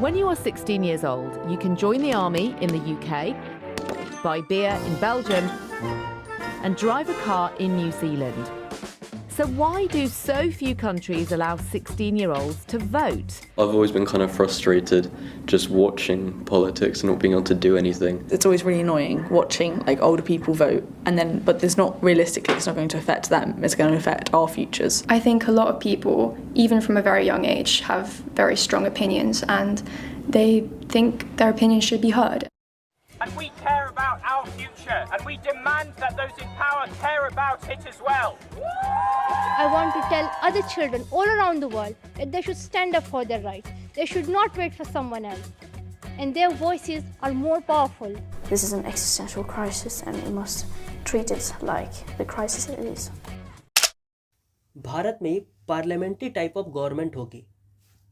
When you are 16 years old, you can join the army in the UK, buy beer in Belgium, and drive a car in New Zealand. So why do so few countries allow 16-year-olds to vote? I've always been kind of frustrated just watching politics and not being able to do anything. It's always really annoying watching like older people vote but there's not realistically, it's not going to affect them, it's going to affect our futures. I think a lot of people, even from a very young age, have very strong opinions and they think their opinions should be heard. And we care about our future, and we demand that those in power care about it as well. I want to tell other children all around the world that they should stand up for their rights. They should not wait for someone else. And their voices are more powerful. This is an existential crisis and we must treat it like the crisis it is. Bharat में parliamentary type of government होगी,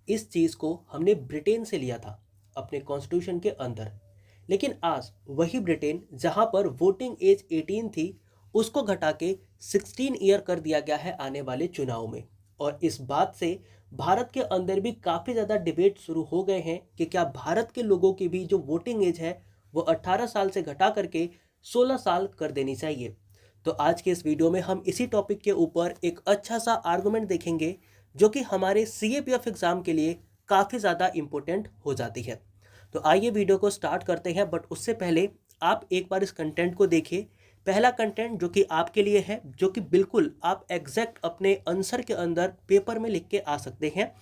इस चीज़ को हमने Britain से लिया था अपने constitution के अंदर। लेकिन आज वही ब्रिटेन जहां पर वोटिंग एज 18 थी उसको घटा के 16 ईयर कर दिया गया है आने वाले चुनाव में। और इस बात से भारत के अंदर भी काफ़ी ज़्यादा डिबेट शुरू हो गए हैं कि क्या भारत के लोगों की भी जो वोटिंग एज है वो 18 साल से घटा करके 16 साल कर देनी चाहिए। तो आज के इस वीडियो में हम इसी टॉपिक के ऊपर एक अच्छा सा आर्गूमेंट देखेंगे जो कि हमारे CAPF एग्ज़ाम के लिए काफ़ी ज़्यादा इम्पोर्टेंट हो जाती है। तो आइए वीडियो को स्टार्ट करते हैं, बट उससे पहले आप एक बार इस कंटेंट को देखिए। पहला कंटेंट जो कि आपके लिए है, जो कि बिल्कुल आप एग्जैक्ट अपने आंसर के अंदर पेपर में लिख के आ सकते हैं,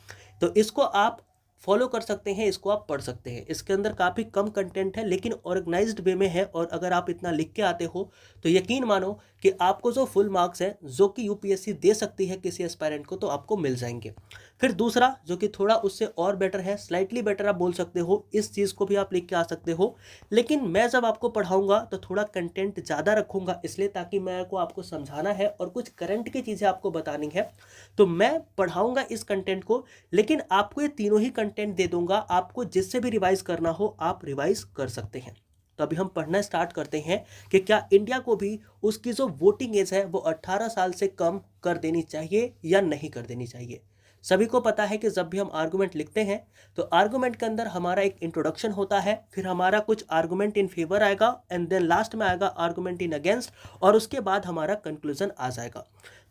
तो इसको आप फॉलो कर सकते हैं, इसको आप पढ़ सकते हैं। इसके अंदर काफ़ी कम कंटेंट है लेकिन ऑर्गेनाइज्ड वे में है, और अगर आप इतना लिख के आते हो तो यकीन मानो कि आपको जो फुल मार्क्स हैं जो कि UPSC दे सकती है किसी एस्पायरेंट को, तो आपको मिल जाएंगे। फिर दूसरा जो कि थोड़ा उससे और बेटर है, स्लाइटली बेटर आप बोल सकते हो, इस चीज़ को भी आप लिख के आ सकते हो। लेकिन मैं जब आपको पढ़ाऊंगा तो थोड़ा कंटेंट ज़्यादा रखूंगा, इसलिए ताकि मैं को आपको समझाना है और कुछ करंट की चीज़ें आपको बतानी है। तो मैं पढ़ाऊंगा इस कंटेंट को, लेकिन आपको ये तीनों ही कंटेंट दे दूंगा। आपको जिससे भी रिवाइज करना हो आप रिवाइज कर सकते हैं। तो अभी हम पढ़ना स्टार्ट करते हैं कि क्या इंडिया को भी उसकी जो वोटिंग एज है वो 18 साल से कम कर देनी चाहिए या नहीं कर देनी चाहिए। सभी को पता है कि जब भी हम आर्गूमेंट लिखते हैं तो आर्गूमेंट के अंदर हमारा एक इंट्रोडक्शन होता है, फिर हमारा कुछ आर्गूमेंट इन फेवर आएगा एंड देन लास्ट में आएगा आर्गूमेंट इन अगेंस्ट, और उसके बाद हमारा कंक्लूजन आ जाएगा।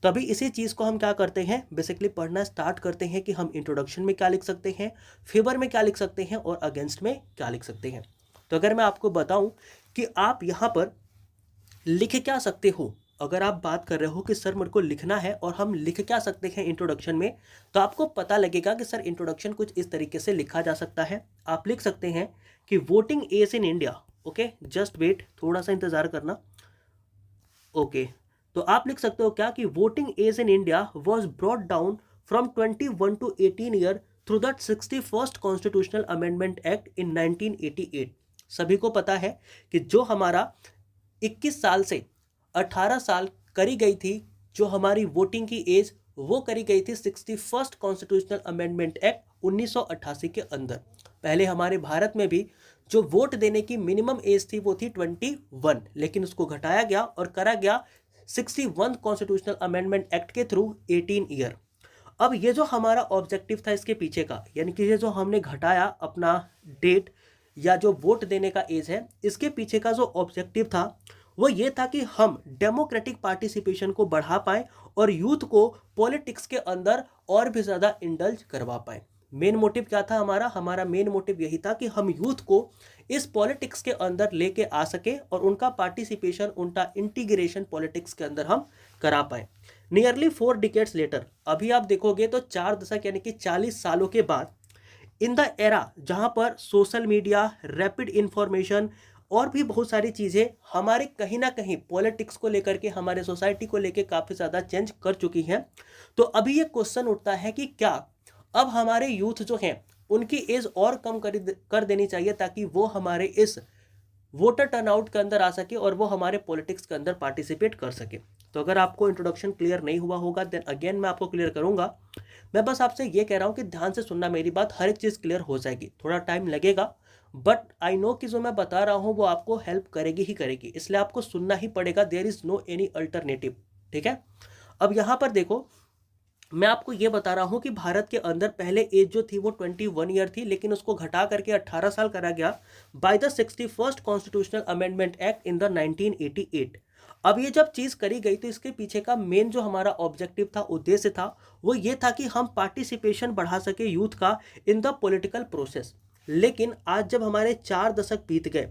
तो अभी इसी चीज़ को हम क्या करते हैं, बेसिकली पढ़ना स्टार्ट करते हैं कि हम इंट्रोडक्शन में क्या लिख सकते हैं, फेवर में क्या लिख सकते हैं और अगेंस्ट में क्या लिख सकते हैं। तो अगर मैं आपको बताऊं कि आप यहाँ पर लिख क्या सकते हो, अगर आप बात कर रहे हो कि सर मेरे को लिखना है और हम लिख क्या सकते हैं इंट्रोडक्शन में, तो आपको पता लगेगा कि सर इंट्रोडक्शन कुछ इस तरीके से लिखा जा सकता है। आप लिख सकते हैं कि voting age in India, okay just wait, थोड़ा सा इंतजार करना, ओके। तो आप लिख सकते हो क्या कि voting age in India was brought down from 21 to 18 year through the 61st constitutional amendment act in 1988। सभी को पता है कि जो हमारा 21 साल से 18 साल करी गई थी, जो हमारी वोटिंग की एज वो करी गई थी 61st कॉन्स्टिट्यूशनल अमेंडमेंट एक्ट 1988 के अंदर। पहले हमारे भारत में भी जो वोट देने की मिनिमम एज थी वो थी 21, लेकिन उसको घटाया गया और करा गया 61 कॉन्स्टिट्यूशनल अमेंडमेंट एक्ट के थ्रू 18 ईयर। अब ये जो हमारा ऑब्जेक्टिव था इसके पीछे का, यानी कि ये जो हमने घटाया अपना डेट या जो वोट देने का एज है, इसके पीछे का जो ऑब्जेक्टिव था वो ये था कि हम डेमोक्रेटिक पार्टिसिपेशन को बढ़ा पाएं और यूथ को पॉलिटिक्स के अंदर और भी ज़्यादा इंडल्ज करवा पाएं। मेन मोटिव क्या था हमारा मेन मोटिव यही था कि हम यूथ को इस पॉलिटिक्स के अंदर लेके आ सके और उनका पार्टिसिपेशन, उनका इंटीग्रेशन पॉलिटिक्स के अंदर हम करा पाएं। नियरली 4 डिकेड्स लेटर, अभी आप देखोगे तो 4 दशक यानी कि 40 सालों के बाद, इन द एरा जहाँ पर सोशल मीडिया, रैपिड इंफॉर्मेशन और भी बहुत सारी चीज़ें हमारे कहीं ना कहीं पॉलिटिक्स को लेकर के, हमारे सोसाइटी को लेकर काफ़ी ज़्यादा चेंज कर चुकी हैं। तो अभी ये क्वेश्चन उठता है कि क्या अब हमारे यूथ जो हैं उनकी एज और कम कर देनी चाहिए ताकि वो हमारे इस वोटर टर्नआउट के अंदर आ सके और वो हमारे पॉलिटिक्स के अंदर पार्टिसिपेट कर सके। तो अगर आपको इंट्रोडक्शन क्लियर नहीं हुआ होगा देन अगेन मैं आपको क्लियर करूंगा। मैं बस आपसे ये कह रहा हूँ कि ध्यान से सुनना मेरी बात, हर एक चीज़ क्लियर हो जाएगी, थोड़ा टाइम लगेगा बट आई नो कि जो मैं बता रहा हूँ वो आपको हेल्प करेगी ही करेगी, इसलिए आपको सुनना ही पड़ेगा। There is no any alternative, ठीक है। अब यहाँ पर देखो मैं आपको ये बता रहा हूँ कि भारत के अंदर पहले एज जो थी वो 21 ईयर थी, लेकिन उसको घटा करके 18 साल करा गया by the 61st constitutional amendment act in the 1988। अब ये जब चीज़ करी गई तो इसके पीछे का मेन जो हमारा ऑब्जेक्टिव था, उद्देश्य था, वो ये था कि हम पार्टिसिपेशन बढ़ा सके यूथ का इन द पॉलिटिकल प्रोसेस। लेकिन आज जब हमारे 4 दशक बीत गए,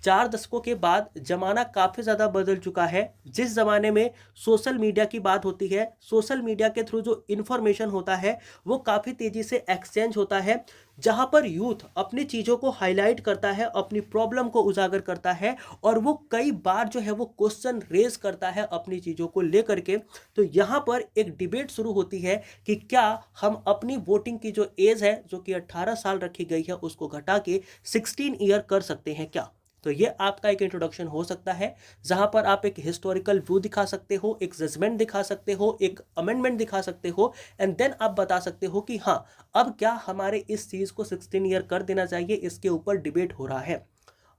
4 दशकों के बाद ज़माना काफ़ी ज़्यादा बदल चुका है। जिस ज़माने में सोशल मीडिया की बात होती है, सोशल मीडिया के थ्रू जो इन्फॉर्मेशन होता है वो काफ़ी तेज़ी से एक्सचेंज होता है, जहाँ पर यूथ अपनी चीज़ों को हाईलाइट करता है, अपनी प्रॉब्लम को उजागर करता है और वो कई बार जो है वो क्वेश्चन रेज करता है अपनी चीज़ों को लेकर के। तो यहाँ पर एक डिबेट शुरू होती है कि क्या हम अपनी वोटिंग की जो एज है, जो कि 18 साल रखी गई है, उसको घटा के 16 ईयर कर सकते हैं क्या। तो ये आपका एक इंट्रोडक्शन हो सकता है, जहां पर आप एक हिस्टोरिकल व्यू दिखा सकते हो, एक जजमेंट दिखा सकते हो, एक अमेंडमेंट दिखा सकते हो, एंड देन आप बता सकते हो कि हाँ, अब क्या हमारे इस चीज़ को 16 ईयर कर देना चाहिए। इसके ऊपर डिबेट हो रहा है।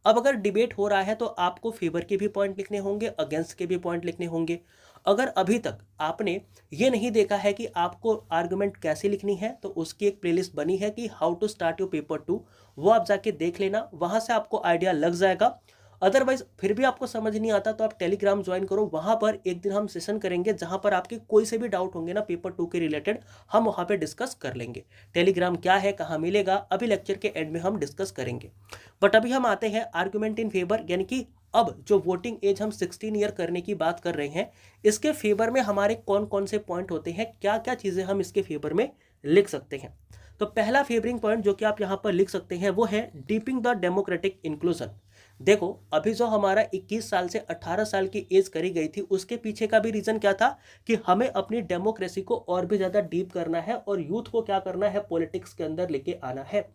अब अगर डिबेट हो रहा है तो आपको फेवर के भी पॉइंट लिखने होंगे, अगेंस्ट के भी पॉइंट लिखने होंगे। अगर अभी तक आपने ये नहीं देखा है कि आपको आर्गुमेंट कैसे लिखनी है, तो उसकी एक प्लेलिस्ट बनी है कि how to start your paper 2, वो आप जाके देख लेना, वहाँ से आपको आइडिया लग जाएगा। अदरवाइज फिर भी आपको समझ नहीं आता तो आप टेलीग्राम ज्वाइन करो, वहाँ पर एक दिन हम सेशन करेंगे जहाँ पर आपके कोई से भी डाउट होंगे ना पेपर 2 के रिलेटेड, हम वहाँ पे डिस्कस कर लेंगे। टेलीग्राम क्या है, कहाँ मिलेगा, अभी लेक्चर के एंड में हम डिस्कस करेंगे। बट अभी हम आते हैं आर्गुमेंट इन फेवर, यानी कि अब जो वोटिंग एज हम 16 ईयर करने की बात कर रहे हैं, इसके फेवर में हमारे कौन कौन से पॉइंट होते हैं, क्या क्या चीज़ें हम इसके फेवर में लिख सकते हैं। तो पहला फेवरिंग पॉइंट जो कि आप यहाँ पर लिख सकते हैं वो है डीपिंग द डेमोक्रेटिक इंक्लूजन। देखो, अभी जो हमारा 21 साल से 18 साल की एज करी गई थी, उसके पीछे का भी रीज़न क्या था कि हमें अपनी डेमोक्रेसी को और भी ज़्यादा डीप करना है और यूथ को क्या करना है, पॉलिटिक्स के अंदर लेके आना है।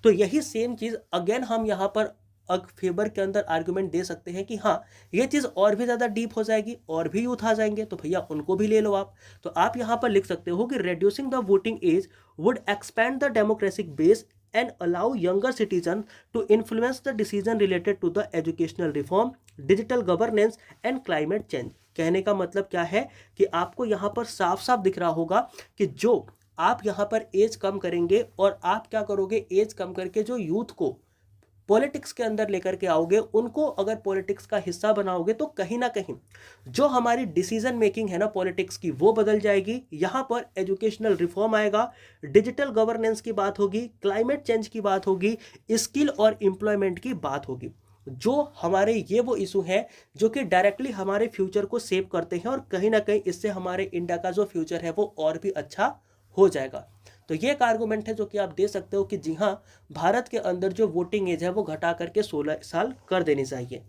तो यही सेम चीज़ अगेन हम यहाँ पर फेवर के अंदर आर्गुमेंट दे सकते हैं कि हाँ, ये चीज़ और भी ज़्यादा डीप हो जाएगी और भी यूथ आ जाएंगे, तो भैया उनको भी ले लो आप। तो आप यहाँ पर लिख सकते हो कि reducing the voting age would expand the democratic base and allow younger citizens to influence the decision related to the educational reform, digital governance and climate change। कहने का मतलब क्या है कि आपको यहाँ पर साफ साफ दिख रहा होगा कि जो आप यहाँ पर एज कम करेंगे और आप क्या करोगे, एज कम करके जो यूथ को पॉलिटिक्स के अंदर लेकर के आओगे, उनको अगर पॉलिटिक्स का हिस्सा बनाओगे, तो कहीं ना कहीं जो हमारी डिसीजन मेकिंग है ना पॉलिटिक्स की, वो बदल जाएगी। यहाँ पर एजुकेशनल रिफॉर्म आएगा, डिजिटल गवर्नेंस की बात होगी, क्लाइमेट चेंज की बात होगी, स्किल और एम्प्लॉयमेंट की बात होगी। जो हमारे ये वो इशू हैं जो कि डायरेक्टली हमारे फ्यूचर को सेव करते हैं और कहीं ना कहीं इससे हमारे इंडिया का जो फ्यूचर है वो और भी अच्छा हो जाएगा। तो ये एक आर्गूमेंट है जो कि आप दे सकते हो कि जी हाँ, भारत के अंदर जो वोटिंग एज है वो घटा करके 16 साल कर देनी चाहिए।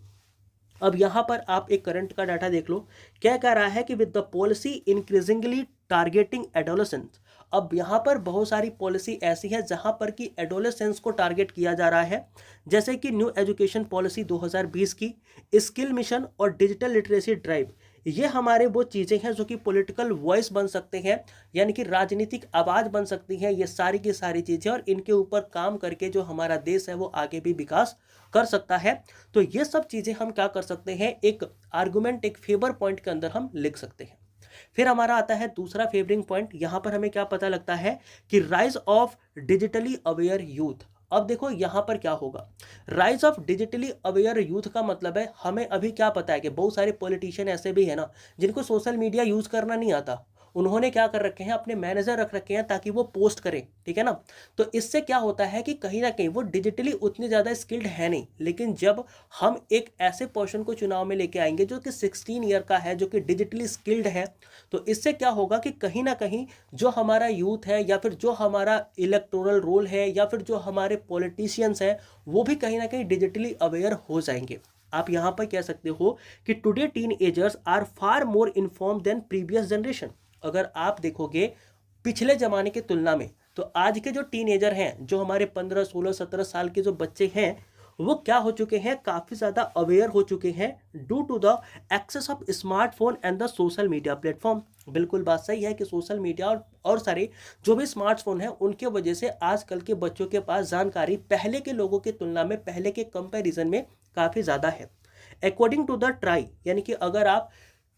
अब यहाँ पर आप एक करंट का डाटा देख लो, क्या कह रहा है कि with the policy increasingly targeting adolescence. अब यहाँ पर बहुत सारी पॉलिसी ऐसी है जहाँ पर कि एडोलेसेंस को टारगेट किया जा रहा है, जैसे कि न्यू एजुकेशन पॉलिसी 2020 की, स्किल मिशन और डिजिटल लिटरेसी ड्राइव। ये हमारे वो चीज़ें हैं जो कि पॉलिटिकल वॉइस बन सकते हैं, यानी कि राजनीतिक आवाज़ बन सकती हैं। ये सारी की सारी चीज़ें और इनके ऊपर काम करके जो हमारा देश है वो आगे भी विकास कर सकता है। तो ये सब चीज़ें हम क्या कर सकते हैं, एक आर्गुमेंट, एक फेवर पॉइंट के अंदर हम लिख सकते हैं। फिर हमारा आता है दूसरा फेवरिंग पॉइंट। यहाँ पर हमें क्या पता लगता है कि rise of digitally aware youth. अब देखो यहाँ पर क्या होगा, rise of digitally aware youth का मतलब है, हमें अभी क्या पता है कि बहुत सारे पॉलिटिशियन ऐसे भी है ना जिनको सोशल मीडिया यूज करना नहीं आता। उन्होंने क्या कर रखे हैं, अपने मैनेजर रख रखे हैं ताकि वो पोस्ट करें, ठीक है ना। तो इससे क्या होता है कि कहीं ना कहीं वो डिजिटली उतने ज़्यादा स्किल्ड है नहीं, लेकिन जब हम एक ऐसे पर्सन को चुनाव में लेके आएंगे जो कि 16 ईयर का है, जो कि डिजिटली स्किल्ड है, तो इससे क्या होगा कि कहीं ना कहीं जो हमारा यूथ है या फिर जो हमारा इलेक्टोरल रोल है या फिर जो हमारे पॉलिटिशियंस हैं वो भी कहीं ना कहीं डिजिटली अवेयर हो जाएंगे। आप यहाँ पर कह सकते हो कि today teenagers are far more inform than previous generation. अगर आप देखोगे पिछले ज़माने की तुलना में, तो आज के जो टीनेजर हैं, जो हमारे 15, 16, 17 साल के जो बच्चे हैं, वो क्या हो चुके हैं, काफ़ी ज़्यादा अवेयर हो चुके हैं due to the access of smartphone and the social media platform. बिल्कुल बात सही है कि सोशल मीडिया और सारे जो भी स्मार्टफोन हैं उनके वजह से आजकल के बच्चों के पास जानकारी पहले के लोगों की तुलना में, पहले के कंपैरिजन में काफ़ी ज़्यादा है। अकॉर्डिंग टू द ट्राई, यानी कि अगर आप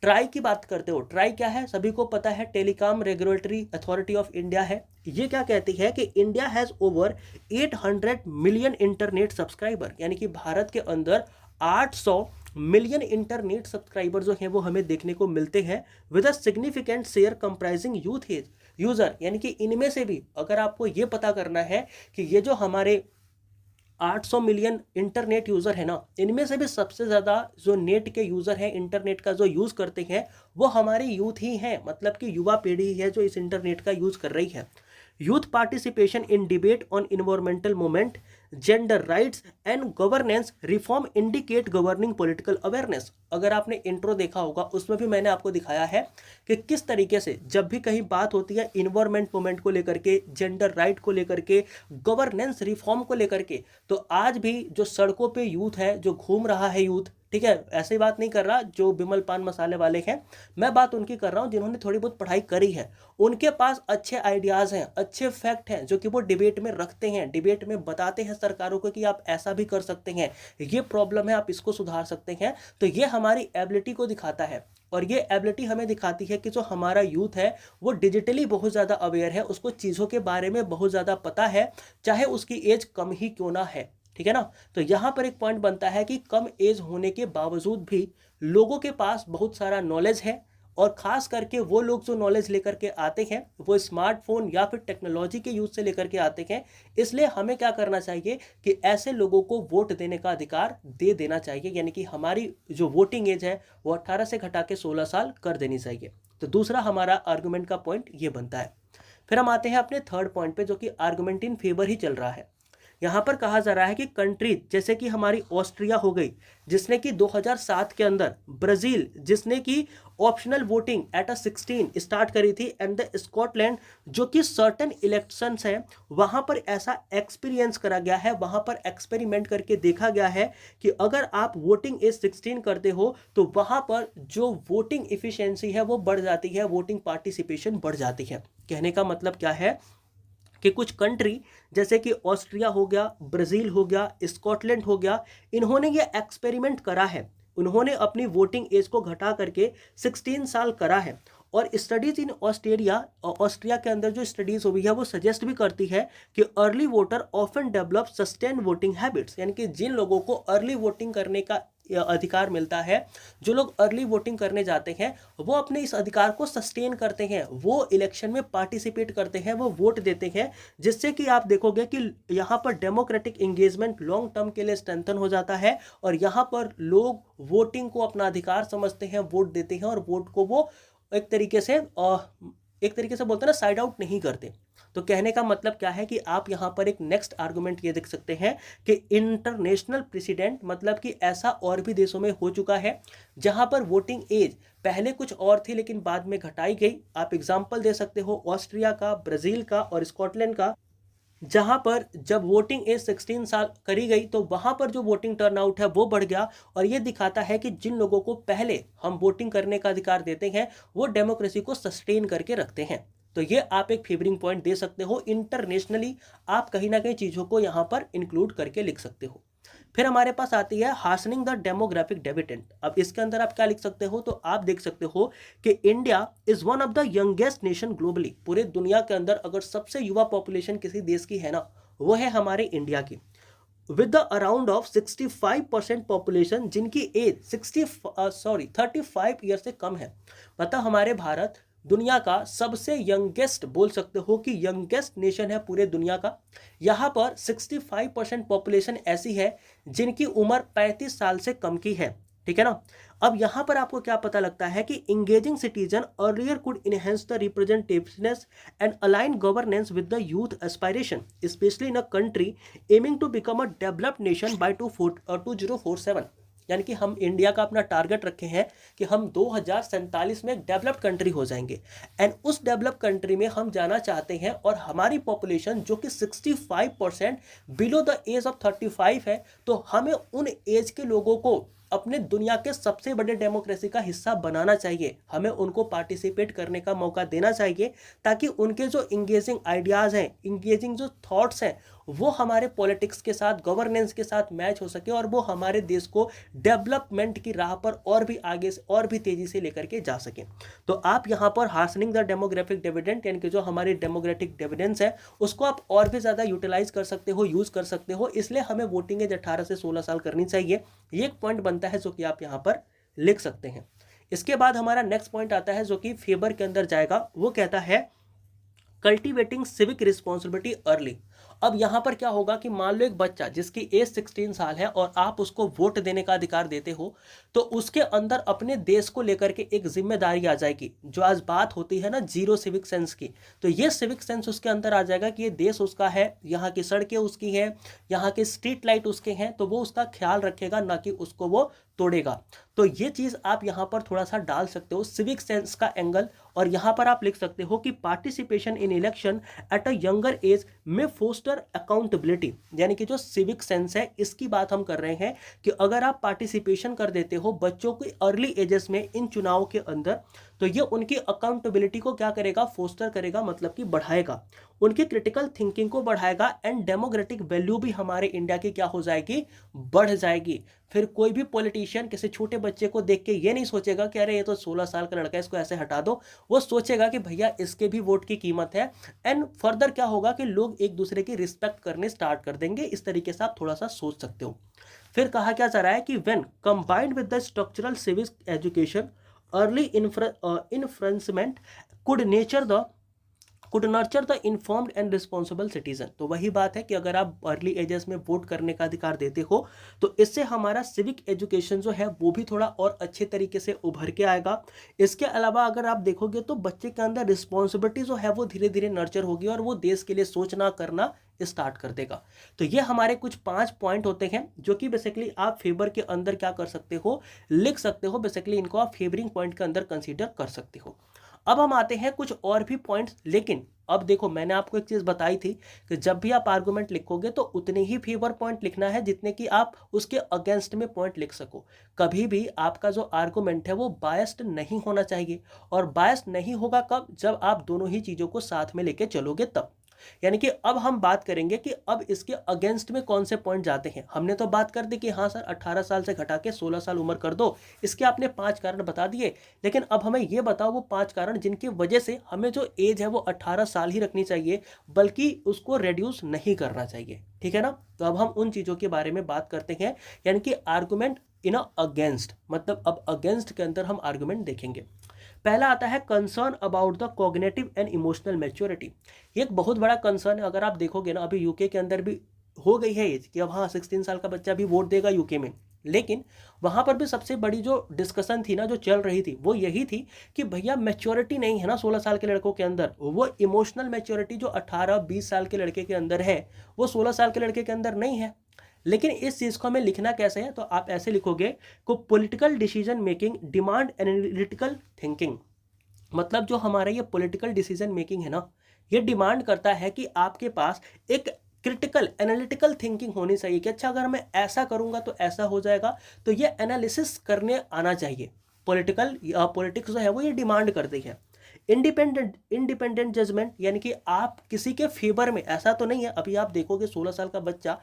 ट्राई की बात करते हो, ट्राई क्या है सभी को पता है, telecom regulatory authority of India है। ये क्या कहती है कि India has over 800 million internet subscriber, यानी कि भारत के अंदर 800 मिलियन इंटरनेट सब्सक्राइबर जो हैं वो हमें देखने को मिलते हैं, with a significant share comprising youth as user, यानी कि इनमें से भी अगर आपको ये पता करना है कि ये जो हमारे 800 मिलियन इंटरनेट यूज़र है ना, इनमें से भी सबसे ज़्यादा जो नेट के यूज़र हैं, इंटरनेट का जो यूज़ करते हैं वो हमारे यूथ ही हैं, मतलब कि युवा पीढ़ी है जो इस इंटरनेट का यूज़ कर रही है। Youth participation in debate on environmental movement, gender rights and governance reform indicate governing political awareness. अगर आपने इंट्रो देखा होगा उसमें भी मैंने आपको दिखाया है कि किस तरीके से जब भी कहीं बात होती है इन्वायरमेंट मूवमेंट को लेकर के, जेंडर राइट को लेकर के, गवर्नेंस रिफॉर्म को लेकर के, तो आज भी जो सड़कों पे यूथ है, जो घूम रहा है यूथ, ठीक है, ऐसी बात नहीं कर रहा जो बिमल पान मसाले वाले हैं, मैं बात उनकी कर रहा हूं जिन्होंने थोड़ी बहुत पढ़ाई करी है, उनके पास अच्छे आइडियाज हैं, अच्छे फैक्ट हैं जो कि वो डिबेट में रखते हैं, डिबेट में बताते हैं सरकारों को कि आप ऐसा भी कर सकते हैं, ये प्रॉब्लम है, आप इसको सुधार सकते हैं। तो ये हमारी एबिलिटी को दिखाता है, और ये एबिलिटी हमें दिखाती है कि जो हमारा यूथ है वो डिजिटली बहुत ज़्यादा अवेयर है, उसको चीज़ों के बारे में बहुत ज़्यादा पता है, चाहे उसकी एज कम ही क्यों ना है, ठीक है ना। तो यहाँ पर एक पॉइंट बनता है कि कम एज होने के बावजूद भी लोगों के पास बहुत सारा नॉलेज है, और ख़ास करके वो लोग जो नॉलेज लेकर के आते हैं वो स्मार्टफोन या फिर टेक्नोलॉजी के यूज़ से लेकर के आते हैं। इसलिए हमें क्या करना चाहिए कि ऐसे लोगों को वोट देने का अधिकार दे देना चाहिए, यानी कि हमारी जो वोटिंग एज है वो 18 से घटा के 16 साल कर देनी चाहिए। तो दूसरा हमारा आर्गूमेंट का पॉइंट ये बनता है। फिर हम आते हैं अपने थर्ड पॉइंट पे, जो कि आर्गूमेंट इन फेवर ही चल रहा है। यहाँ पर कहा जा रहा है कि कंट्रीज जैसे कि हमारी ऑस्ट्रिया हो गई, जिसने कि 2007 के अंदर, ब्राज़ील जिसने कि ऑप्शनल वोटिंग एट 16 स्टार्ट करी थी, एंड द स्कॉटलैंड जो कि सर्टेन इलेक्शंस हैं वहाँ पर ऐसा एक्सपीरियंस करा गया है, वहाँ पर एक्सपेरिमेंट करके देखा गया है कि अगर आप वोटिंग एज 16 करते हो तो वहाँ पर जो वोटिंग इफिशियंसी है वो बढ़ जाती है, वोटिंग पार्टिसिपेशन बढ़ जाती है। कहने का मतलब क्या है कि कुछ कंट्री जैसे कि ऑस्ट्रिया हो गया, ब्राज़ील हो गया, स्कॉटलैंड हो गया, इन्होंने ये एक्सपेरिमेंट करा है, उन्होंने अपनी वोटिंग एज को घटा करके 16 साल करा है। और स्टडीज़ इन ऑस्ट्रिया के अंदर जो स्टडीज़ हुई है वो सजेस्ट भी करती है कि early voter often develop sustain voting habits, यानी कि जिन लोगों को अर्ली वोटिंग करने का अधिकार मिलता है, जो लोग अर्ली वोटिंग करने जाते हैं वो अपने इस अधिकार को सस्टेन करते हैं, वो इलेक्शन में पार्टिसिपेट करते हैं, वो वोट देते हैं, जिससे कि आप देखोगे कि यहाँ पर डेमोक्रेटिक एंगेजमेंट लॉन्ग टर्म के लिए स्ट्रेंथन हो जाता है, और यहाँ पर लोग वोटिंग को अपना अधिकार समझते हैं, वोट देते हैं, और वोट को वो एक तरीके से बोलते हैं ना, साइड आउट नहीं करते। तो कहने का मतलब क्या है कि आप यहाँ पर एक नेक्स्ट आर्गुमेंट ये देख सकते हैं कि इंटरनेशनल प्रेसिडेंट, मतलब कि ऐसा और भी देशों में हो चुका है जहाँ पर वोटिंग एज पहले कुछ और थी लेकिन बाद में घटाई गई। आप एग्जाम्पल दे सकते हो ऑस्ट्रिया का, ब्राज़ील का और स्कॉटलैंड का, जहाँ पर जब वोटिंग एज 16 साल करी गई तो वहाँ पर जो वोटिंग टर्नआउट है वो बढ़ गया, और ये दिखाता है कि जिन लोगों को पहले हम वोटिंग करने का अधिकार देते हैं वो डेमोक्रेसी को सस्टेन करके रखते हैं। तो ये आप एक फेवरिंग पॉइंट दे सकते हो। इंटरनेशनली आप कहीं ना कहीं चीज़ों को यहाँ पर इंक्लूड करके लिख सकते हो। फिर हमारे पास आती है हार्सनिंग द डेमोग्राफिक डिविडेंड। अब इसके अंदर आप क्या लिख सकते हो, तो आप देख सकते हो कि India is one of the youngest nation globally. पूरे दुनिया के अंदर अगर सबसे युवा पॉपुलेशन किसी देश की है ना, वो है हमारे इंडिया की, with the around of 65% population जिनकी एज 35 ईयर से कम है। मतलब हमारे भारत दुनिया का सबसे यंगेस्ट, बोल सकते हो कि यंगेस्ट नेशन है पूरे दुनिया का। यहाँ पर 65% पॉपुलेशन ऐसी है जिनकी उम्र 35 साल से कम की है, ठीक है ना। अब यहाँ पर आपको क्या पता लगता है कि engaging citizen earlier could enhance the representativeness and align governance with the youth aspiration, specially in a country aiming to become a developed nation by 2047। यानी कि हम इंडिया का अपना टारगेट रखे हैं कि हम 2047 में एक डेवलप्ड कंट्री हो जाएंगे, एंड उस डेवलप्ड कंट्री में हम जाना चाहते हैं, और हमारी पॉपुलेशन जो कि 65% बिलो द एज ऑफ 35 है, तो हमें उन एज के लोगों को अपने दुनिया के सबसे बड़े डेमोक्रेसी का हिस्सा बनाना चाहिए, हमें उनको पार्टिसिपेट करने का मौका देना चाहिए, ताकि उनके जो इंगेजिंग आइडियाज़ हैं, इंगेजिंग जो थॉट्स हैं, वो हमारे पॉलिटिक्स के साथ, गवर्नेंस के साथ मैच हो सके और वो हमारे देश को डेवलपमेंट की राह पर और भी आगे से और भी तेजी से लेकर के जा सके। तो आप यहाँ पर हार्सनिंग द डेमोग्राफिक डिविडेंड, यानी कि जो हमारी डेमोग्राफिक डिविडेंस है उसको आप और भी ज़्यादा यूटिलाइज कर सकते हो, यूज़ कर सकते हो। इसलिए हमें वोटिंग एज 18 से 16 साल करनी चाहिए। ये एक पॉइंट बनता है जो कि आप यहाँ पर लिख सकते हैं। इसके बाद हमारा नेक्स्ट पॉइंट आता है जो कि फेवर के अंदर जाएगा। वो कहता है कल्टिवेटिंग सिविक रिस्पॉन्सिबिलिटी अर्ली। अब यहाँ पर क्या होगा कि मान लो एक बच्चा जिसकी एज 16 साल है और आप उसको वोट देने का अधिकार देते हो, तो उसके अंदर अपने देश को लेकर के एक जिम्मेदारी आ जाएगी। जो आज बात होती है ना जीरो सिविक सेंस की, तो ये सिविक सेंस उसके अंदर आ जाएगा कि ये देश उसका है, यहाँ की सड़कें उसकी हैं, यहाँ के स्ट्रीट लाइट उसके हैं, तो वो उसका ख्याल रखेगा, ना कि उसको वो तोड़ेगा। तो ये चीज़ आप यहाँ पर थोड़ा सा डाल सकते हो, सिविक सेंस का एंगल। और यहाँ पर आप लिख सकते हो कि participation in election at a younger age में फोस्टर अकाउंटेबिलिटी, यानी कि जो सिविक सेंस है इसकी बात हम कर रहे हैं कि अगर आप पार्टिसिपेशन कर देते हो बच्चों की अर्ली एजेस में इन चुनाव के अंदर, तो ये उनकी अकाउंटेबिलिटी को क्या करेगा, फोस्टर करेगा, मतलब कि बढ़ाएगा, उनकी क्रिटिकल थिंकिंग को बढ़ाएगा एंड डेमोक्रेटिक वैल्यू भी हमारे इंडिया की क्या हो जाएगी, बढ़ जाएगी। फिर कोई भी पॉलिटिशियन किसी छोटे बच्चे को देख के ये नहीं सोचेगा कि अरे ये तो 16 साल का लड़का है, इसको ऐसे हटा दो। वो सोचेगा कि भैया इसके भी वोट की कीमत है। एंड फर्दर क्या होगा कि लोग एक दूसरे की रिस्पेक्ट करने स्टार्ट कर देंगे। इस तरीके से आप थोड़ा सा सोच सकते हो। फिर कहा क्या जा रहा है कि when combined with the structural civic education early influencement could nurture the informed and responsible citizen. तो वही बात है कि अगर आप अर्ली एजेस में वोट करने का अधिकार देते हो तो इससे हमारा सिविक एजुकेशन जो है वो भी थोड़ा और अच्छे तरीके से उभर के आएगा। इसके अलावा अगर आप देखोगे तो बच्चे के अंदर रिस्पॉन्सिबिलिटी जो है वो धीरे धीरे नर्चर होगी और वो देश के लिए सोचना करना स्टार्ट कर देगा। तो ये हमारे कुछ 5 पॉइंट होते हैं जो कि बेसिकली आप फेवर के अंदर क्या कर सकते हो, लिख सकते हो। बेसिकली इनको आप फेवरिंग पॉइंट के अंदर कंसीडर कर सकते हो। अब हम आते हैं कुछ और भी पॉइंट्स, लेकिन अब देखो मैंने आपको एक चीज़ बताई थी कि जब भी आप आर्गुमेंट लिखोगे तो उतने ही फेवर पॉइंट लिखना है जितने कि आप उसके अगेंस्ट में पॉइंट लिख सको। कभी भी आपका जो आर्गुमेंट है वो बायस्ड नहीं होना चाहिए। और बायस्ड नहीं होगा कब, जब आप दोनों ही चीज़ों को साथ में लेके चलोगे तब। यानी कि अब हम बात करेंगे कि अब इसके अगेंस्ट में कौन से पॉइंट जाते हैं। हमने तो बात कर दी कि हाँ सर 18 साल से घटा के 16 साल उम्र कर दो, इसके आपने 5 कारण बता दिए। लेकिन अब हमें ये बताओ वो 5 कारण जिनकी वजह से हमें जो एज है वो 18 साल ही रखनी चाहिए, बल्कि उसको रेड्यूस नहीं करना चाहिए। ठीक है ना। तो अब हम उन चीज़ों के बारे में बात करते हैं, यानी कि आर्गुमेंट इन अगेंस्ट, मतलब अब अगेंस्ट के अंदर हम आर्गुमेंट देखेंगे। पहला आता है concern about the cognitive and emotional maturity. ये एक बहुत बड़ा कंसर्न है। अगर आप देखोगे ना, अभी यूके के अंदर भी हो गई है एज कि अब हाँ 16 साल का बच्चा भी वोट देगा यूके में, लेकिन वहाँ पर भी सबसे बड़ी जो डिस्कशन थी ना, जो चल रही थी, वो यही थी कि भैया मैच्योरिटी नहीं है ना 16 साल के लड़कों के अंदर। वो इमोशनल मैच्योरिटी जो 18-20 साल के लड़के के अंदर है वो 16 साल के लड़के के अंदर नहीं है। लेकिन इस चीज़ को हमें लिखना कैसे है, तो आप ऐसे लिखोगे को political decision making demand analytical thinking. मतलब जो हमारा ये पॉलिटिकल डिसीजन मेकिंग है ना, ये डिमांड करता है कि आपके पास एक क्रिटिकल एनालिटिकल थिंकिंग होनी चाहिए कि अच्छा अगर मैं ऐसा करूंगा तो ऐसा हो जाएगा। तो ये एनालिसिस करने आना चाहिए। पॉलिटिक्स जो है वो ये डिमांड करती है। इंडिपेंडेंट जजमेंट, यानी कि आप किसी के फेवर में, ऐसा तो नहीं है अभी आप देखोगे 16 साल का बच्चा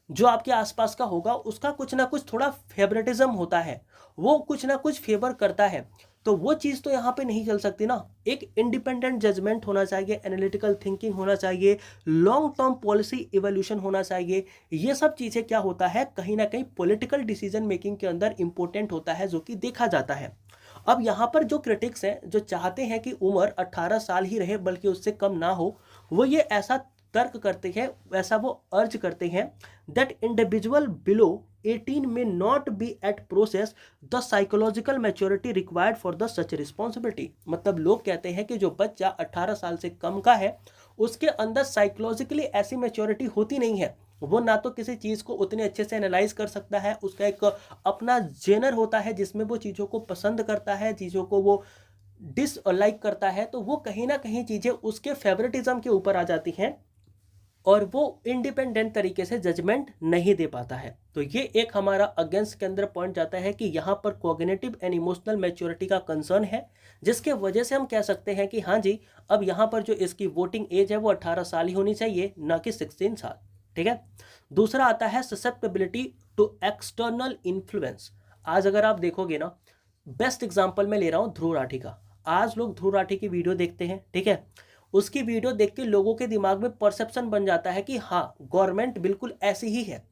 जो आपके आसपास का होगा उसका कुछ ना कुछ थोड़ा फेवरेटिज्म होता है, वो कुछ ना कुछ फेवर करता है, तो वो चीज़ तो यहाँ पे नहीं चल सकती ना। एक इंडिपेंडेंट जजमेंट होना चाहिए, एनालिटिकल थिंकिंग होना चाहिए, लॉन्ग टर्म पॉलिसी इवोल्यूशन होना चाहिए। ये सब चीज़ें क्या होता है, कहीं ना कहीं पॉलिटिकल डिसीजन मेकिंग के अंदर इंपॉर्टेंट होता है, जो कि देखा जाता है। अब यहाँ पर जो क्रिटिक्स हैं जो चाहते हैं कि उम्र 18 साल ही रहे बल्कि उससे कम ना हो, वो ये ऐसा तर्क करते हैं, ऐसा वो अर्ज करते हैं that individual below 18 may not be at process the psychological maturity required for the such responsibility. मतलब लोग कहते हैं कि जो बच्चा 18 साल से कम का है उसके अंदर साइकोलॉजिकली ऐसी मैच्योरिटी होती नहीं है, वो ना तो किसी चीज़ को उतने अच्छे से एनालाइज कर सकता है, उसका एक अपना जेनर होता है जिसमें वो चीज़ों को पसंद करता है, चीज़ों को वो डिसलाइक करता है, तो वो कहीं ना कहीं चीज़ें उसके फेवरेटिज्म के ऊपर आ जाती हैं और वो इंडिपेंडेंट तरीके से जजमेंट नहीं दे पाता है। तो ये एक हमारा अगेंस्ट के अंदर पॉइंट जाता है कि यहाँ पर कॉग्निटिव एंड इमोशनल मैच्योरिटी का कंसर्न है, जिसके वजह से हम कह सकते हैं कि हाँ जी अब यहाँ पर जो इसकी वोटिंग एज है वो 18 साल ही होनी चाहिए, ना कि 16 साल। ठीक है। दूसरा आता है ससेप्टेबिलिटी टू एक्सटर्नल इन्फ्लुएंस। आज अगर आप देखोगे ना, बेस्ट एग्जांपल मैं ले रहा हूं ध्रुव राठी का। आज लोग ध्रुव राठी की वीडियो देखते हैं, ठीक है, उसकी वीडियो देख के लोगों के दिमाग में परसेप्शन बन जाता है कि हाँ गवर्नमेंट बिल्कुल ऐसी ही है।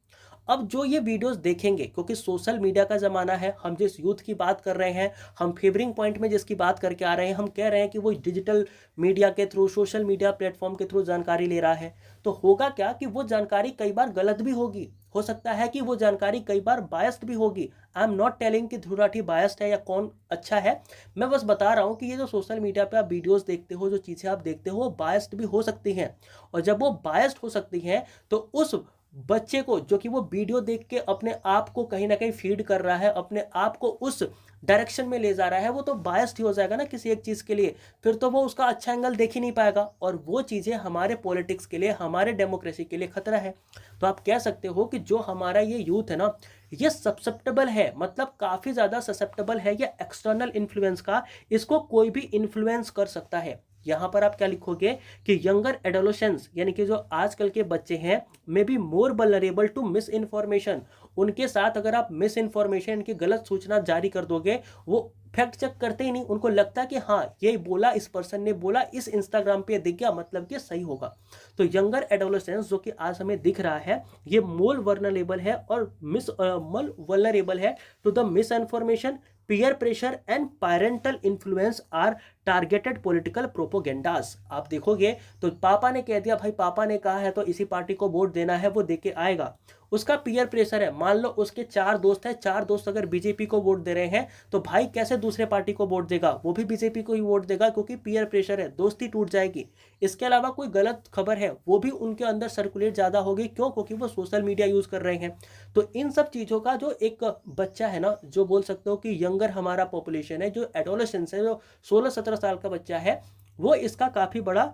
अब जो ये वीडियोस देखेंगे, क्योंकि सोशल मीडिया का ज़माना है, हम जिस यूथ की बात कर रहे हैं, हम फेवरिंग पॉइंट में जिसकी बात करके आ रहे हैं, हम कह रहे हैं कि वो डिजिटल मीडिया के थ्रू, सोशल मीडिया प्लेटफॉर्म के थ्रू जानकारी ले रहा है, तो होगा क्या कि वो जानकारी कई बार गलत भी होगी, हो सकता है कि वो जानकारी कई बार बायस्ड भी होगी। आई एम नॉट टेलिंग कि ध्रुव राठी बायस्ड है या कौन अच्छा है, मैं बस बता रहा हूँ कि ये जो सोशल मीडिया पे आप वीडियोस देखते हो, जो चीज़ें आप देखते हो, वो बायस्ड भी हो सकती हैं। और जब वो बायस्ड हो सकती हैं तो उस बच्चे को जो कि वो वीडियो देख के अपने आप को कहीं ना कहीं फीड कर रहा है, अपने आप को उस डायरेक्शन में ले जा रहा है, वो तो बायस्ड ही हो जाएगा ना किसी एक चीज़ के लिए, फिर तो वो उसका अच्छा एंगल देख ही नहीं पाएगा, और वो चीज़ें हमारे पॉलिटिक्स के लिए, हमारे डेमोक्रेसी के लिए खतरा है। तो आप कह सकते हो कि जो हमारा ये यूथ है ना, ये ससेप्टेबल है, मतलब काफ़ी ज़्यादा ससेप्टेबल है ये एक्सटर्नल इन्फ्लुएंस का, इसको कोई भी इन्फ्लुएंस कर सकता है। यहाँ पर आप क्या लिखोगे कि यंगर एडोलेसेंस यानी कि जो आजकल के बच्चे हैं may be more vulnerable to misinformation. उनके साथ अगर आप मिस इन्फॉर्मेशन, इनकी गलत सूचना जारी कर दोगे, वो फैक्ट चेक करते ही नहीं, उनको लगता है कि हाँ ये बोला, इस पर्सन ने बोला, इस इंस्टाग्राम पे दिख गया, मतलब कि सही होगा। तो यंगर एडोलेसेंस जो कि आज हमें दिख रहा है, ये मोर वल्नरेबल है और वल्नरेबल है to the misinformation, peer pressure and parental influence are targeted political propagandas. आप देखोगे तो पापा ने कह दिया, भाई पापा ने कहा है तो इसी पार्टी को वोट देना है, वो दे के आएगा। उसका पीयर प्रेशर है, मान लो उसके 4 दोस्त हैं, 4 दोस्त अगर बीजेपी को वोट दे रहे हैं तो भाई कैसे दूसरे पार्टी को वोट देगा, वो भी बीजेपी को ही वोट देगा, क्योंकि पीयर प्रेशर है, दोस्ती टूट जाएगी। इसके अलावा कोई गलत खबर है वो भी उनके अंदर सर्कुलेट ज़्यादा होगी, क्यों? क्योंकि वो सोशल मीडिया यूज़ कर रहे हैं। तो इन सब चीज़ों का जो एक बच्चा है ना, जो बोल सकते हो कि यंगर हमारा पॉपुलेशन है, जो एडोलेसेंस है, जो 16-17 साल का बच्चा है, वो इसका काफ़ी बड़ा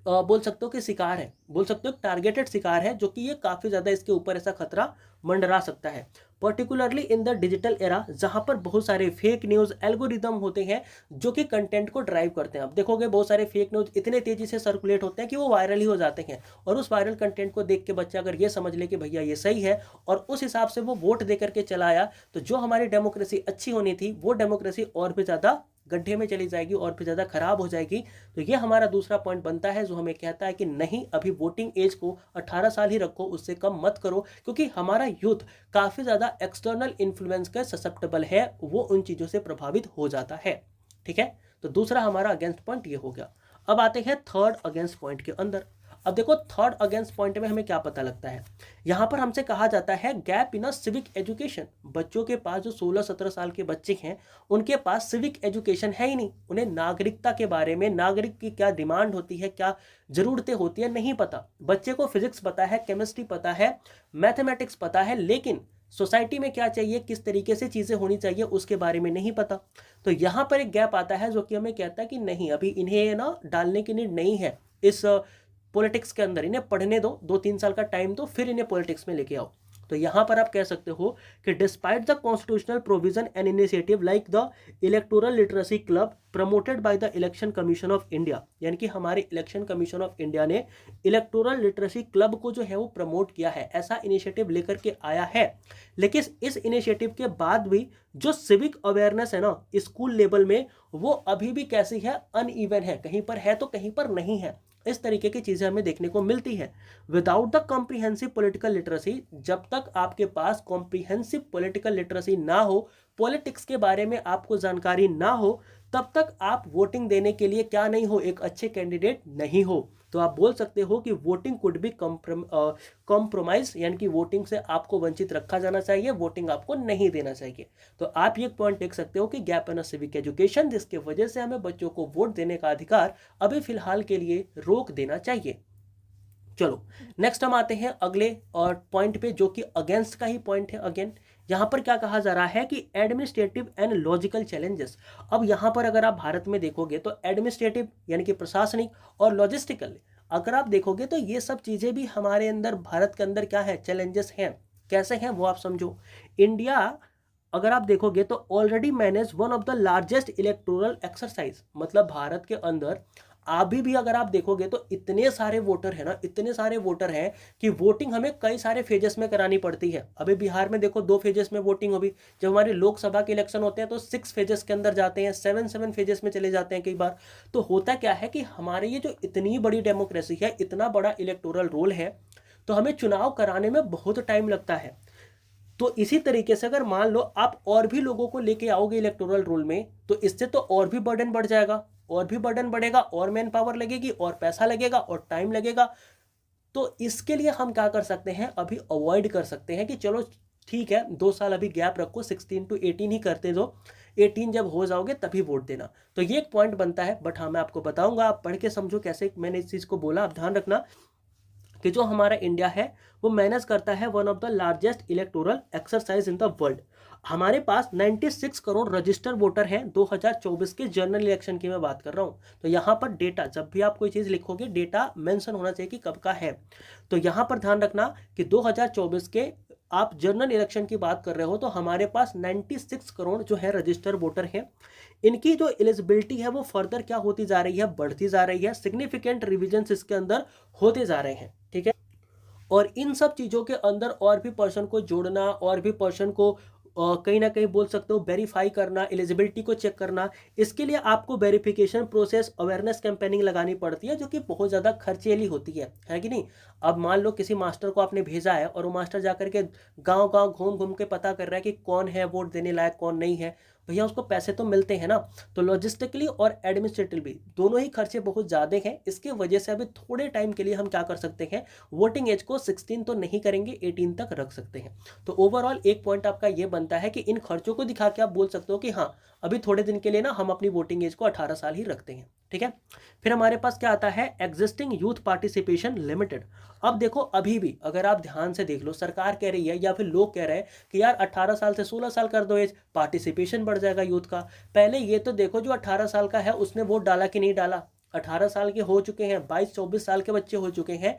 बोल सकते हो कि शिकार है, बोल सकते हो टारगेटेड शिकार है, जो कि ये काफ़ी ज़्यादा इसके ऊपर ऐसा खतरा मंडरा सकता है, particularly in the digital era, जहाँ पर बहुत सारे फेक न्यूज़ एल्गोरिदम होते हैं जो कि कंटेंट को ड्राइव करते हैं। आप देखोगे बहुत सारे फेक न्यूज़ इतने तेज़ी से सर्कुलेट होते हैं कि वो वायरल ही हो जाते हैं, और उस वायरल कंटेंट को देख के बच्चा अगर ये समझ ले कि भैया ये सही है और उस हिसाब से वो वोट दे करके चला आया, तो जो हमारी डेमोक्रेसी अच्छी होनी थी वो डेमोक्रेसी और भी ज़्यादा गड्ढे में चली जाएगी और भी ज़्यादा खराब हो जाएगी। तो ये हमारा दूसरा पॉइंट बनता है, जो हमें कहता है कि नहीं, अभी वोटिंग एज को 18 साल ही रखो, उससे कम मत करो, क्योंकि हमारा यूथ काफ़ी ज़्यादा एक्सटर्नल इन्फ्लुएंस का ससेप्टेबल है, वो उन चीज़ों से प्रभावित हो जाता है। ठीक है, तो दूसरा हमारा अगेंस्ट पॉइंट ये हो गया। अब आते हैं थर्ड अगेंस्ट पॉइंट के अंदर। अब देखो थर्ड अगेंस्ट पॉइंट में हमें क्या पता लगता है, यहाँ पर हमसे कहा जाता है gap in a civic education. बच्चों के पास, जो 16-17 साल के बच्चे हैं, उनके पास सिविक एजुकेशन है ही नहीं, उन्हें नागरिकता के बारे में, नागरिक की क्या डिमांड होती है, क्या ज़रूरतें होती है, नहीं पता। बच्चे को फिजिक्स पता है, केमिस्ट्री पता है, मैथमेटिक्स पता है, लेकिन सोसाइटी में क्या चाहिए, किस तरीके से चीज़ें होनी चाहिए, उसके बारे में नहीं पता। तो यहाँ पर एक गैप आता है जो कि हमें कहता है कि नहीं, अभी इन्हें ना डालने की नीड नहीं है इस पॉलिटिक्स के अंदर, इन्हें पढ़ने दो, 2-3 साल का टाइम दो, फिर इन्हें पॉलिटिक्स में लेके आओ। तो यहाँ पर आप कह सकते हो कि despite the constitutional provision and initiative like the electoral literacy club promoted by the election commission of India, यानी कि हमारे इलेक्शन कमीशन ऑफ इंडिया ने इलेक्टोरल लिटरेसी क्लब को जो है वो प्रमोट किया है, ऐसा इनिशिएटिव लेकर के आया है। लेकिन इस इनिशिएटिव के बाद भी जो सिविक अवेयरनेस है ना स्कूल लेवल में, वो अभी भी कैसी है, अनइवन है, कहीं पर है तो कहीं पर नहीं है। इस तरीके की चीज़ें हमें देखने को मिलती है। Without the comprehensive political literacy, जब तक आपके पास कॉम्प्रिहेंसिव पॉलिटिकल लिटरेसी ना हो, पॉलिटिक्स के बारे में आपको जानकारी ना हो, तब तक आप वोटिंग देने के लिए क्या नहीं हो, एक अच्छे कैंडिडेट नहीं हो। तो आप बोल सकते हो कि वोटिंग कुड बी कॉम्प्रोमाइज, यानी कि वोटिंग से आपको वंचित रखा जाना चाहिए, वोटिंग आपको नहीं देना चाहिए। तो आप ये पॉइंट देख सकते हो कि गैप इन सिविक एजुकेशन, जिसके वजह से हमें बच्चों को वोट देने का अधिकार अभी फिलहाल के लिए रोक देना चाहिए। चलो नेक्स्ट हम आते हैं अगले और पॉइंट पे, जो कि अगेंस्ट का ही पॉइंट है। अगेन यहाँ पर क्या कहा जा रहा है कि एडमिनिस्ट्रेटिव एंड लॉजिकल चैलेंजेस। अब यहाँ पर अगर आप भारत में देखोगे तो एडमिनिस्ट्रेटिव यानी कि प्रशासनिक और लॉजिस्टिकल अगर आप देखोगे तो ये सब चीज़ें भी हमारे अंदर, भारत के अंदर क्या है, चैलेंजेस हैं। कैसे हैं वो आप समझो। इंडिया अगर आप देखोगे तो already manage one of the largest electoral exercise, मतलब भारत के अंदर अभी भी अगर आप देखोगे तो इतने सारे वोटर हैं ना, इतने सारे वोटर हैं कि वोटिंग हमें कई सारे फेजेस में करानी पड़ती है। अभी बिहार में देखो 2 फेजेस में वोटिंग होगी, जब हमारे लोकसभा के इलेक्शन होते हैं तो 6 फेजेस के अंदर जाते हैं, 7 फेजेस में चले जाते हैं कई बार। तो होता क्या है कि हमारे ये जो इतनी बड़ी डेमोक्रेसी है, इतना बड़ा इलेक्टोरल रोल है, तो हमें चुनाव कराने में बहुत टाइम लगता है। तो इसी तरीके से अगर मान लो आप और भी लोगों को लेके आओगे इलेक्टोरल रोल में, तो इससे तो और भी बर्डन बढ़ जाएगा, और भी बर्डन बढ़ेगा, और मैन पावर लगेगी, और पैसा लगेगा, और टाइम लगेगा। तो इसके लिए हम क्या कर सकते हैं, अभी अवॉइड कर सकते हैं कि चलो ठीक है 2 साल अभी गैप रखो, 16 to 18 ही करते दो, 18 जब हो जाओगे तभी वोट देना। तो ये एक पॉइंट बनता है। बट हाँ, मैं आपको बताऊंगा, आप पढ़ के समझो कैसे मैंने इस चीज़ को बोला। आप ध्यान रखना कि जो हमारा इंडिया है वो मैनेज करता है one of the largest electoral exercise in the world. हमारे पास 96 करोड़ रजिस्टर्ड वोटर हैं 2024 के जनरल इलेक्शन की मैं बात कर रहा हूं। तो यहाँ पर डेटा, जब भी आप कोई चीज़ लिखोगे डेटा मेंशन होना चाहिए कि कब का है। तो यहाँ पर ध्यान रखना कि 2024 के आप जनरल इलेक्शन की बात कर रहे हो, तो हमारे पास 96 करोड़ जो है रजिस्टर्ड वोटर हैं। इनकी जो एलिजिबिलिटी है वो फर्दर क्या होती जा रही है, बढ़ती जा रही है। सिग्निफिकेंट रिविजन्स इसके अंदर होते जा रहे हैं, ठीक है। और इन सब चीज़ों के अंदर और भी पर्सन को जोड़ना, और भी पर्सन को कहीं ना कहीं बोल सकते हो वेरीफाई करना, एलिजिबिलिटी को चेक करना, इसके लिए आपको वेरिफिकेशन प्रोसेस, अवेयरनेस कैंपेनिंग लगानी पड़ती है, जो कि बहुत ज़्यादा खर्चीली होती है कि नहीं। अब मान लो किसी मास्टर को आपने भेजा है और वो मास्टर जाकर के गांव गांव घूम घूम के पता कर रहा है कि कौन है वोट देने लायक, कौन नहीं है। भैया उसको पैसे तो मिलते हैं ना। तो लॉजिस्टिकली और एडमिनिस्ट्रेटिवली दोनों ही खर्चे बहुत ज़्यादा हैं। इसके वजह से अभी थोड़े टाइम के लिए हम क्या कर सकते हैं, वोटिंग एज को 16 तो नहीं करेंगे, 18 तक रख सकते हैं। तो ओवरऑल एक पॉइंट आपका ये बनता है कि इन खर्चों को दिखा के आप बोल सकते हो कि हाँ अभी थोड़े दिन के लिए ना हम अपनी वोटिंग एज को 18 साल ही रखते हैं, ठीक है। फिर हमारे पास क्या आता है, एग्जिस्टिंग यूथ पार्टिसिपेशन लिमिटेड। अब देखो अभी भी अगर आप ध्यान से देख लो, सरकार कह रही है या फिर लोग कह रहे हैं कि यार 18 साल से 16 साल कर दो एज, पार्टिसिपेशन बढ़ जाएगा यूथ का। पहले ये तो देखो जो 18 साल का है उसने वोट डाला कि नहीं डाला। 18 साल के हो चुके हैं, 22-24 साल के बच्चे हो चुके हैं,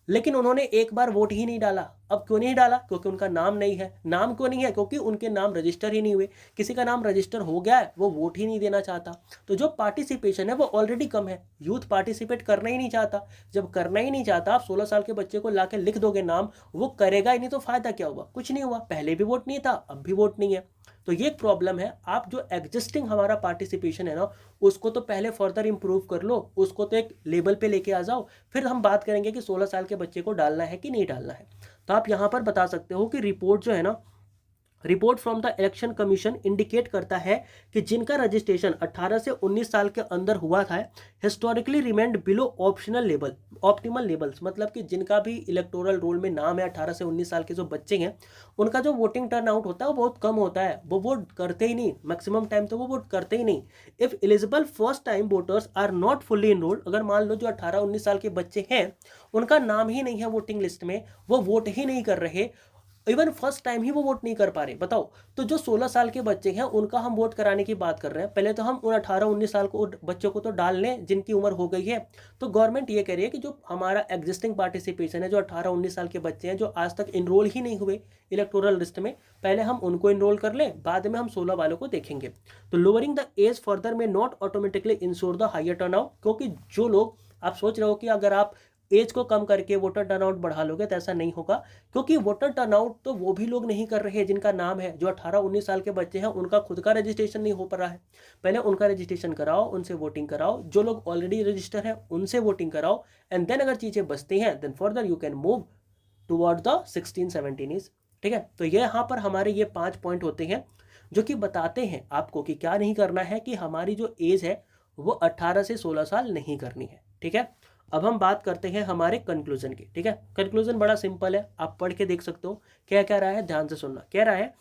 लेकिन उन्होंने एक बार वोट ही नहीं डाला। अब क्यों नहीं डाला, क्योंकि उनका नाम नहीं है। नाम क्यों नहीं है, क्योंकि उनके नाम रजिस्टर ही नहीं हुए। किसी का नाम रजिस्टर हो गया है, वो वोट ही नहीं देना चाहता। तो जो पार्टिसिपेशन है वो ऑलरेडी कम है, यूथ पार्टिसिपेट करना ही नहीं चाहता। जब करना ही नहीं चाहता, आप 16 साल के बच्चे को ला के लिख दोगे नाम, वो करेगा ही नहीं, तो फायदा क्या हुआ, कुछ नहीं हुआ। पहले भी वोट नहीं था, अब भी वोट नहीं है। तो ये एक प्रॉब्लम है। आप जो एग्जिस्टिंग हमारा पार्टिसिपेशन है ना, उसको तो पहले फर्दर इंप्रूव कर लो, उसको तो एक लेवल पे लेके आ जाओ, फिर हम बात करेंगे कि 16 साल के बच्चे को डालना है कि नहीं डालना है। तो आप यहाँ पर बता सकते हो कि रिपोर्ट जो है ना, report from the election commission indicate करता है कि जिनका रजिस्ट्रेशन 18 से 19 साल के अंदर हुआ था, historically remained below optional level, optimal levels, मतलब कि जिनका भी इलेक्टोरल रोल में नाम है 18 से 19 साल के जो बच्चे हैं, उनका जो वोटिंग टर्न आउट होता है वो बहुत कम होता है। वो वोट करते ही नहीं, मैक्सिमम टाइम तो वो वोट करते ही नहीं। If eligible first time voters are not fully enrolled, अगर मान लो जो 18-19 साल के बच्चे हैं उनका नाम ही नहीं है वोटिंग लिस्ट में, वो वोट ही नहीं कर रहे, इवन फर्स्ट टाइम ही वो वोट नहीं कर पा रहे, बताओ। तो जो 16 साल के बच्चे हैं उनका हम वोट कराने की बात कर रहे हैं। पहले तो हम उन 18-19 साल को बच्चों को तो डाल लें जिनकी उम्र हो गई है। तो गवर्नमेंट ये कह रही है कि जो हमारा एग्जिस्टिंग पार्टिसिपेशन है, जो 18-19 साल के बच्चे हैं जो आज तक इनरोल ही नहीं हुए इलेक्टोरल लिस्ट में, पहले हम उनको इनरोल कर लें, बाद में हम 16 वालों को देखेंगे। तो lowering the age further may not automatically ensure the higher turnout, क्योंकि जो लोग आप सोच रहे हो कि अगर आप एज को कम करके वोटर टर्नआउट बढ़ा लोगे तो ऐसा नहीं होगा, क्योंकि वोटर टर्नआउट तो वो भी लोग नहीं कर रहे हैं जिनका नाम है। जो 18-19 साल के बच्चे हैं उनका खुद का रजिस्ट्रेशन नहीं हो पा रहा है। पहले उनका रजिस्ट्रेशन कराओ, उनसे वोटिंग कराओ, जो लोग ऑलरेडी रजिस्टर है उनसे वोटिंग कराओ, एंड देन अगर चीज़ें बचती हैं then further you can move toward the 16-17 ages, ठीक है। तो ये यहाँ पर हमारे ये 5 पॉइंट होते हैं जो कि बताते हैं आपको कि क्या नहीं करना है, कि हमारी जो एज है वो 18 से 16 साल नहीं करनी है, ठीक है। अब हम बात करते हैं हमारे कंक्लूजन की, ठीक है। कंक्लूजन बड़ा सिंपल है, आप पढ़ के देख सकते हो क्या कह रहा है, ध्यान से सुनना। कह रहा है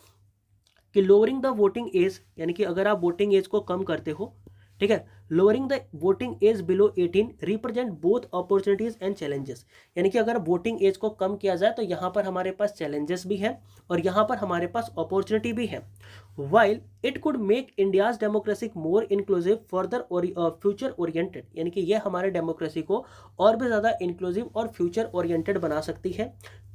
कि लोअरिंग द वोटिंग एज, यानी कि अगर आप वोटिंग एज को कम करते हो, ठीक है, lowering the voting age below 18 represent both opportunities and challenges, यानी कि अगर वोटिंग एज को कम किया जाए तो यहाँ पर हमारे पास चैलेंजेस भी हैं और यहाँ पर हमारे पास अपॉर्चुनिटी भी है। While it could make India's democracy more inclusive further और फ्यूचर ओरिएंटेड, यानी कि यह हमारे डेमोक्रेसी को और भी ज़्यादा इंक्लूसिव और फ्यूचर ओरिएंटेड बना सकती है।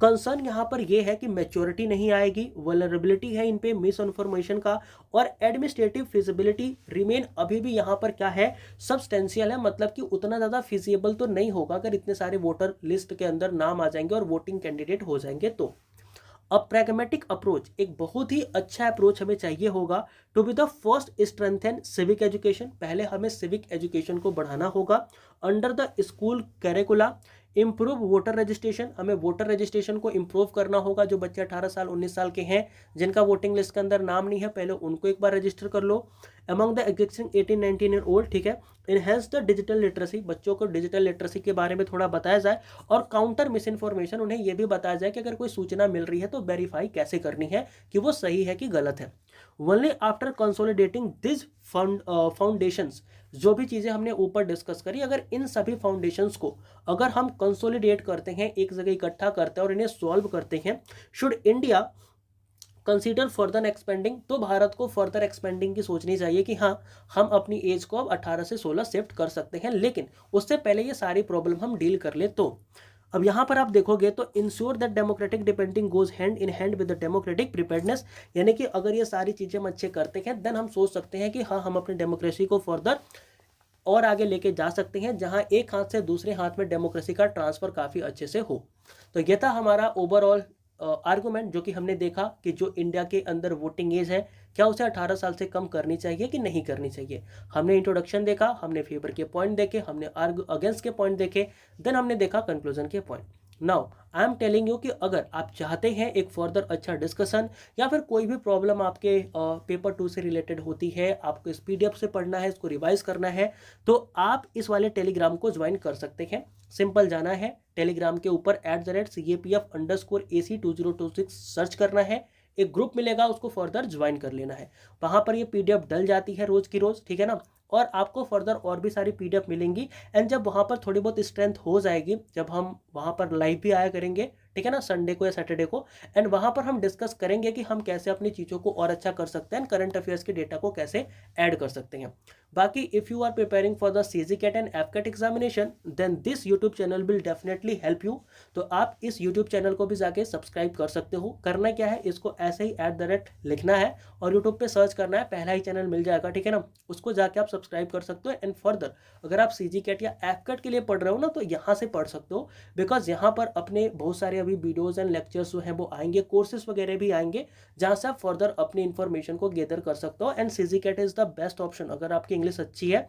कंसर्न यहाँ पर यह है कि मैच्योरिटी नहीं आएगी, वल्नरेबिलिटी है इन पे मिस इन्फॉर्मेशन का, और एडमिनिस्ट्रेटिव फिजिबिलिटी रिमेन अभी भी यहाँ पर क्या है, है, सब्सटेंशियल है, मतलब कि उतना ज़्यादा फिजिबल तो नहीं होगा अगर इतने सारे वोटर लिस्ट के अंदर नाम आ जाएंगे और वोटिंग कैंडिडेट हो जाएंगे तो। अब प्रैग्मेटिक अप्रोच, एक बहुत ही अच्छा अप्रोच हमें चाहिए होगा to be the first strengthen civic education. पहले हमें सिविक एजुकेशन को बढ़ाना होगा under the school curricula. Improve voter registration, हमें वोटर रजिस्ट्रेशन को इम्प्रूव करना होगा। जो बच्चे 18 साल 19 साल के हैं जिनका वोटिंग लिस्ट के अंदर नाम नहीं है, पहले उनको एक बार रजिस्टर कर लो। Among the existing 18-19 year old, ठीक है। इनहेंस द डिजिटल लिटरेसी, बच्चों को डिजिटल लिटरेसी के बारे में थोड़ा बताया जाए और काउंटर मिस इन्फॉर्मेशन, उन्हें यह भी बताया जाए कि अगर कोई सूचना मिल रही है तो वेरीफाई कैसे करनी है कि वो सही है कि गलत है। Only after consolidating this foundations, जो भी चीज़ें हमने ऊपर डिस्कस करी, अगर इन सभी फाउंडेशंस को अगर हम कंसोलिडेट करते हैं, एक जगह इकट्ठा करते हैं और इन्हें सॉल्व करते हैं, should India consider further expanding, तो भारत को फर्दर एक्सपेंडिंग की सोचनी चाहिए कि हाँ हम अपनी एज को अब 18 से 16 शिफ्ट कर सकते हैं, लेकिन उससे पहले ये सारी प्रॉब्लम हम डील कर ले। तो अब यहाँ पर आप देखोगे तो ensure that democratic depending goes hand in hand with the democratic preparedness, यानी कि अगर ये सारी चीज़ें हम अच्छे करते हैं देन हम सोच सकते हैं कि हाँ हम अपनी डेमोक्रेसी को फर्दर और आगे लेके जा सकते हैं, जहाँ एक हाथ से दूसरे हाथ में डेमोक्रेसी का ट्रांसफर काफ़ी अच्छे से हो। तो ये था हमारा ओवरऑल आर्गुमेंट, जो कि हमने देखा कि जो इंडिया के अंदर वोटिंग एज है क्या उसे 18 साल से कम करनी चाहिए कि नहीं करनी चाहिए। हमने इंट्रोडक्शन देखा, हमने फेवर के पॉइंट देखे, हमने अगेंस्ट के पॉइंट देखे, देन हमने देखा कंक्लूजन के point. Now I am telling you कि अगर आप चाहते हैं एक फर्दर अच्छा डिस्कशन या फिर कोई भी प्रॉब्लम आपके पेपर 2 से रिलेटेड होती है, आपको इस PDF से पढ़ना है, इसको रिवाइज करना है, तो आप इस वाले टेलीग्राम को ज्वाइन कर सकते हैं। सिंपल जाना है टेलीग्राम के ऊपर @CAPF_AC2026 सर्च करना है, एक ग्रुप मिलेगा, उसको फर्दर ज्वाइन कर लेना है। वहाँ पर ये PDF डल जाती है रोज़ की रोज़, ठीक है ना, और आपको फर्दर और भी सारी PDF मिलेंगी। एंड जब वहाँ पर थोड़ी बहुत स्ट्रेंथ हो जाएगी, जब हम वहाँ पर लाइव भी आया करेंगे, ठीक है ना, संडे को या सैटरडे को, एंड वहाँ पर हम डिस्कस करेंगे कि हम कैसे अपनी चीज़ों को और अच्छा कर सकते हैं, करंट अफेयर्स के डेटा को कैसे ऐड कर सकते हैं। बाकी if you are preparing for the CGCAT and FCAT examination then this YouTube channel will definitely help you. तो आप इस यूट्यूब चैनल को भी जाके सब्सक्राइब कर सकते हो। करना क्या है, इसको ऐसे ही @ लिखना है और यूट्यूब पे सर्च करना है, पहला ही चैनल मिल जाएगा, ठीक है ना, उसको जाके आप सब्सक्राइब कर सकते हो। एंड फर्दर अगर आप CGCAT या FCAT के लिए पढ़ रहे हो ना, तो यहाँ से पढ़ सकते हो, बिकॉज यहाँ पर अपने बहुत सारे अभी वीडियोज़ एंड लेक्चर्स जो हैं वो आएंगे, कोर्सेज वगैरह भी आएंगे, जहाँ से आप फर्दर अपनी इन्फॉर्मेशन को गैदर कर सकते हो। And CGCAT is the best option. अगर आपकी इंग्लिश अच्छी है,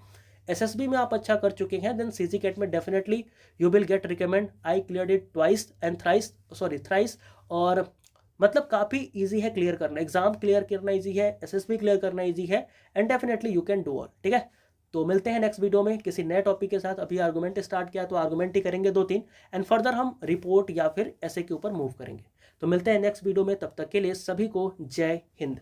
SSB में आप अच्छा कर चुके हैं, देन CGCAT में definitely you will get recommend. I cleared it thrice, और मतलब काफ़ी इजी है क्लियर करना, एग्जाम क्लियर करना इजी है, SSB क्लियर करना इजी है, and definitely you can do all, ठीक है। तो मिलते हैं नेक्स्ट वीडियो में किसी नए टॉपिक के साथ। अभी आर्गुमेंट स्टार्ट किया तो आर्गुमेंट ही करेंगे 2-3, एंड फर्दर हम रिपोर्ट या फिर ऐसे के ऊपर मूव करेंगे। तो मिलते हैं नेक्स्ट वीडियो में, तब तक के लिए सभी को जय हिंद।